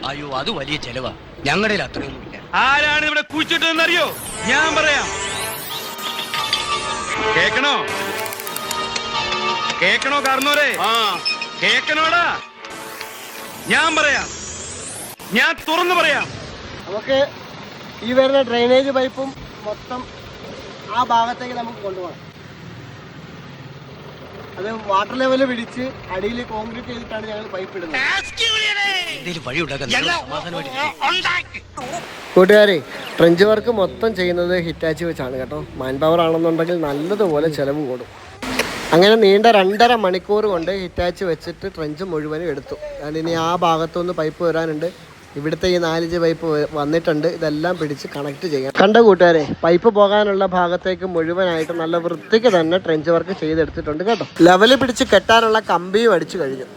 അയ്യോ അത് വലിയ ചെലവാ, ഞങ്ങളുടെ അത്രയൊന്നും ഇല്ല. ആരാണ് ഇവിടെ കുഴിച്ചിട്ടെന്നറിയോ? ഞാൻ പറയാം. കേക്കണോ? കേക്കണോ കാരണോരെ? കേക്കണോടാ? ഞാൻ പറയാം, ഞാൻ തുറന്നു പറയാം. നമുക്ക് ഈ വരുന്ന ഡ്രെയിനേജ് പൈപ്പും മൊത്തം ആ ഭാഗത്തേക്ക് നമുക്ക് കൊണ്ടുപോകണം. അത് വാട്ടർ ലെവല് പിടിച്ച് അടിയിൽ കോൺക്രീറ്റ് ചെയ്തിട്ടാണ് ഞങ്ങൾ പൈപ്പ് ഇടുന്നത്. കൂട്ടുകാരെ, ട്രെഞ്ച് വർക്ക് മൊത്തം ചെയ്യുന്നത് ഹിറ്റാച്ചി വെച്ചാണ് കേട്ടോ. മാൻ പവർ ആണെന്നുണ്ടെങ്കിൽ നല്ലതുപോലെ ചിലവ് കൂടും. അങ്ങനെ നീണ്ട 2.5 മണിക്കൂർ കൊണ്ട് ഹിറ്റാച്ചി വെച്ചിട്ട് ട്രെഞ്ച് മുഴുവനും എടുത്തു. അതിനി ആ ഭാഗത്തുനിന്ന് പൈപ്പ് വരാനുണ്ട്. ഇവിടുത്തെ ഈ 4 പൈപ്പ് വന്നിട്ടുണ്ട്. ഇതെല്ലാം പിടിച്ച് കണക്ട് ചെയ്യാം. കണ്ട കൂട്ടുകാരെ, പൈപ്പ് പോകാനുള്ള ഭാഗത്തേക്ക് മുഴുവനായിട്ട് നല്ല വൃത്തിക്ക് തന്നെ ട്രെഞ്ച് വർക്ക് ചെയ്തെടുത്തിട്ടുണ്ട് കേട്ടോ. ലെവല് പിടിച്ച് കെട്ടാനുള്ള കമ്പിയും അടിച്ചു കഴിഞ്ഞു.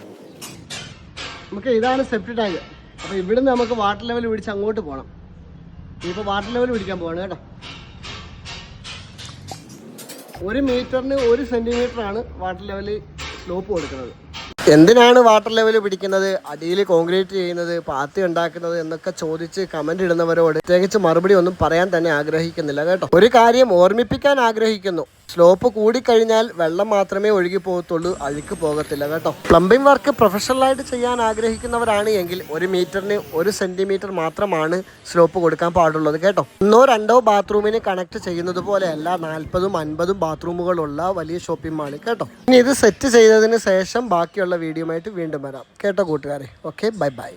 നമുക്ക് ഇതാണ് സെപ്റ്റി ടാങ്ക്. അപ്പോൾ ഇവിടുന്ന് നമുക്ക് വാട്ടർ ലെവൽ പിടിച്ച് അങ്ങോട്ട് പോകണം. ഇപ്പോൾ വാട്ടർ ലെവൽ പിടിക്കാൻ പോവാണ് കേട്ടോ. 1 മീറ്ററിന് 1 സെൻറ്റിമീറ്ററാണ് വാട്ടർ ലെവല് സ്ലോപ്പ് കൊടുക്കുന്നത്. എന്തിനാണ് വാട്ടർ ലെവൽ പിടിക്കുന്നത്, അടിയിൽ കോൺക്രീറ്റ് ചെയ്യുന്നത്, പാത്തി ഉണ്ടാക്കുന്നത് എന്നൊക്കെ ചോദിച്ച് കമന്റ് ഇടുന്നവരോട് പ്രത്യേകിച്ച് മറുപടി ഒന്നും പറയാൻ തന്നെ ആഗ്രഹിക്കുന്നില്ല കേട്ടോ. ഒരു കാര്യം ഓർമ്മിപ്പിക്കാൻ ആഗ്രഹിക്കുന്നു, സ്ലോപ്പ് കൂടിക്കഴിഞ്ഞാൽ വെള്ളം മാത്രമേ ഒഴുകി പോകത്തുള്ളൂ, അഴുക്ക് പോകത്തില്ല കേട്ടോ. പ്ലംബിംഗ് വർക്ക് പ്രൊഫഷണലായിട്ട് ചെയ്യാൻ ആഗ്രഹിക്കുന്നവരാണ് എങ്കിൽ 1 മീറ്ററിന് 1 സെൻറ്റിമീറ്റർ മാത്രമാണ് സ്ലോപ്പ് കൊടുക്കാൻ പാടുള്ളത് കേട്ടോ. 1-2 ബാത്റൂമിന് കണക്ട് ചെയ്യുന്നത് പോലെയല്ല 40-50 ബാത്റൂമുകളുള്ള വലിയ ഷോപ്പിംഗ് മാൾ കേട്ടോ. ഇനി ഇത് സെറ്റ് ചെയ്തതിന് ശേഷം ബാക്കിയുള്ള വീഡിയോ ആയിട്ട് വീണ്ടും വരാം കേട്ടോ കൂട്ടുകാരെ. Okay, bye bye.